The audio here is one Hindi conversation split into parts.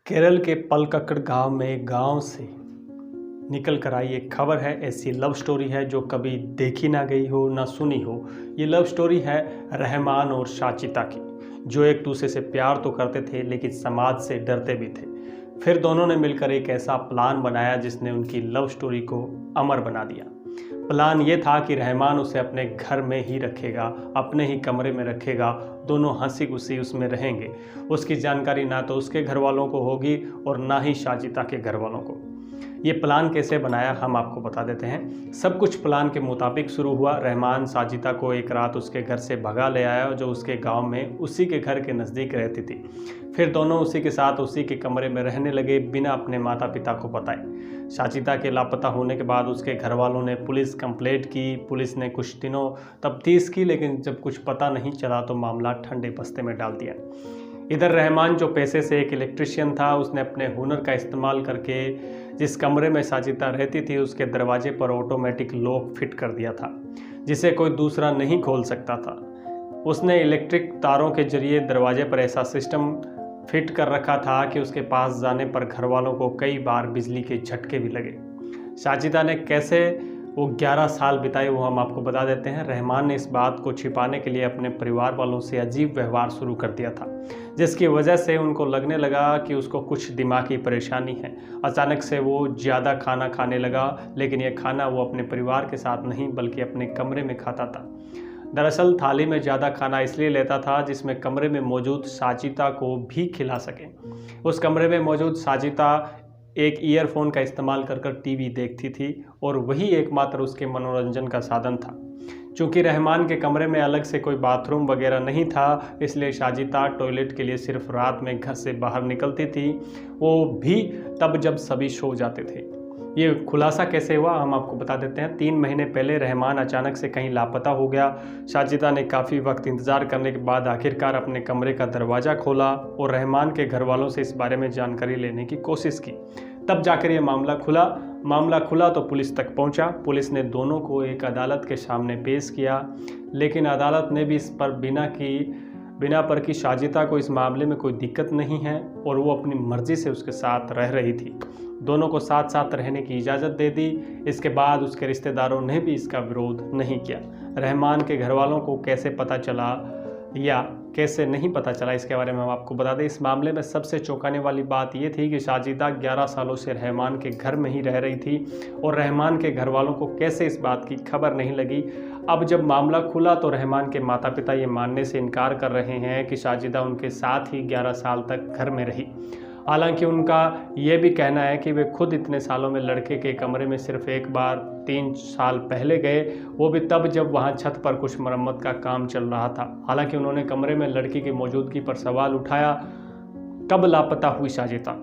केरल के पलक्कड़ गांव में एक गांव से निकल कर आई एक खबर है। ऐसी लव स्टोरी है जो कभी देखी ना गई हो ना सुनी हो। ये लव स्टोरी है रहमान और शाचिता की, जो एक दूसरे से प्यार तो करते थे लेकिन समाज से डरते भी थे। फिर दोनों ने मिलकर एक ऐसा प्लान बनाया जिसने उनकी लव स्टोरी को अमर बना दिया। प्लान ये था कि रहमान उसे अपने घर में ही रखेगा, अपने ही कमरे में रखेगा, दोनों हंसी खुशी उसमें रहेंगे। उसकी जानकारी ना तो उसके घर वालों को होगी और ना ही शाचिता के घर वालों को। ये प्लान कैसे बनाया हम आपको बता देते हैं। सब कुछ प्लान के मुताबिक शुरू हुआ। रहमान शाचिता को एक रात उसके घर से भगा ले आया, जो उसके गांव में उसी के घर के नज़दीक रहती थी। फिर दोनों उसी के साथ उसी के कमरे में रहने लगे, बिना अपने माता पिता को बताए। शाचिता के लापता होने के बाद उसके घर वालों ने पुलिस कंप्लेंट की। पुलिस ने कुछ दिनों तफ्तीश की, लेकिन जब कुछ पता नहीं चला तो मामला ठंडे बस्ते में डाल दिया। इधर रहमान, जो पैसे से एक इलेक्ट्रिशियन था, उसने अपने हुनर का इस्तेमाल करके जिस कमरे में शाचिता रहती थी उसके दरवाजे पर ऑटोमेटिक लॉक फिट कर दिया था, जिसे कोई दूसरा नहीं खोल सकता था। उसने इलेक्ट्रिक तारों के जरिए दरवाजे पर ऐसा सिस्टम फिट कर रखा था कि उसके पास जाने पर घर वालों को कई बार बिजली के झटके भी लगे। शाचिता ने कैसे वो 11 साल बिताए वो हम आपको बता देते हैं। रहमान ने इस बात को छिपाने के लिए अपने परिवार वालों से अजीब व्यवहार शुरू कर दिया था, जिसकी वजह से उनको लगने लगा कि उसको कुछ दिमागी परेशानी है। अचानक से वो ज़्यादा खाना खाने लगा, लेकिन यह खाना वो अपने परिवार के साथ नहीं बल्कि अपने कमरे में खाता था। दरअसल थाली में ज़्यादा खाना इसलिए लेता था जिसमें कमरे में मौजूद शाचिता को भी खिला सके। उस कमरे में मौजूद शाचिता एक ईयरफोन का इस्तेमाल कर टीवी देखती थी और वही एकमात्र उसके मनोरंजन का साधन था। चूँकि रहमान के कमरे में अलग से कोई बाथरूम वगैरह नहीं था, इसलिए शाचिता टॉयलेट के लिए सिर्फ रात में घर से बाहर निकलती थी, वो भी तब जब सभी सो जाते थे। ये खुलासा कैसे हुआ हम आपको बता देते हैं। 3 महीने पहले रहमान अचानक से कहीं लापता हो गया। शाचिता ने काफ़ी वक्त इंतज़ार करने के बाद आखिरकार अपने कमरे का दरवाज़ा खोला और रहमान के घर वालों से इस बारे में जानकारी लेने की कोशिश की। तब जाकर ये मामला खुला तो पुलिस तक पहुंचा। पुलिस ने दोनों को एक अदालत के सामने पेश किया, लेकिन अदालत ने भी इस पर बिना पर कि शाचिता को इस मामले में कोई दिक्कत नहीं है और वो अपनी मर्जी से उसके साथ रह रही थी। दोनों को साथ साथ रहने की इजाज़त दे दी। इसके बाद उसके रिश्तेदारों ने भी इसका विरोध नहीं किया। रहमान के घर वालों को कैसे पता चला या कैसे नहीं पता चला, इसके बारे में हम आपको बता दें। इस मामले में सबसे चौंकाने वाली बात यह थी कि शाचिता 11 सालों से रहमान के घर में ही रह रही थी और रहमान के घर वालों को कैसे इस बात की खबर नहीं लगी। अब जब मामला खुला तो रहमान के माता पिता ये मानने से इनकार कर रहे हैं कि शाचिता उनके साथ ही 11 साल तक घर में रही। हालांकि उनका ये भी कहना है कि वे खुद इतने सालों में लड़के के कमरे में सिर्फ एक बार 3 साल पहले गए, वो भी तब जब वहां छत पर कुछ मरम्मत का काम चल रहा था। हालांकि उन्होंने कमरे में लड़की की मौजूदगी पर सवाल उठाया। कब लापता हुई शाचिता?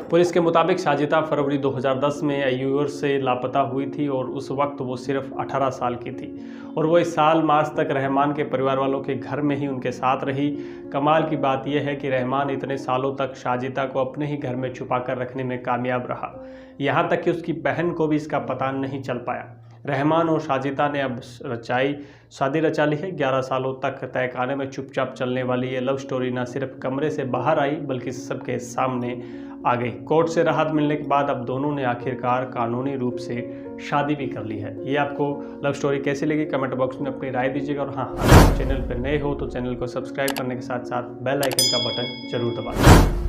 पुलिस के मुताबिक शाचिता फरवरी 2010 में अयूर से लापता हुई थी और उस वक्त वो सिर्फ 18 साल की थी और वो इस साल मार्च तक रहमान के परिवार वालों के घर में ही उनके साथ रही। कमाल की बात यह है कि रहमान इतने सालों तक शाचिता को अपने ही घर में छुपा कर रखने में कामयाब रहा, यहाँ तक कि उसकी बहन को भी इसका पता नहीं चल पाया। रहमान और शाचिता ने अब शादी रचा ली है। 11 सालों तक तहखाने में चुपचाप चलने वाली ये लव स्टोरी न सिर्फ कमरे से बाहर आई बल्कि सबके सामने आ गई। कोर्ट से राहत मिलने के बाद अब दोनों ने आखिरकार कानूनी रूप से शादी भी कर ली है। ये आपको लव स्टोरी कैसी लगी कमेंट बॉक्स में अपनी राय दीजिएगा। और हाँ, अगर आप चैनल पर नए हो तो चैनल को सब्सक्राइब करने के साथ साथ बेल आइकन का बटन जरूर दबाएं।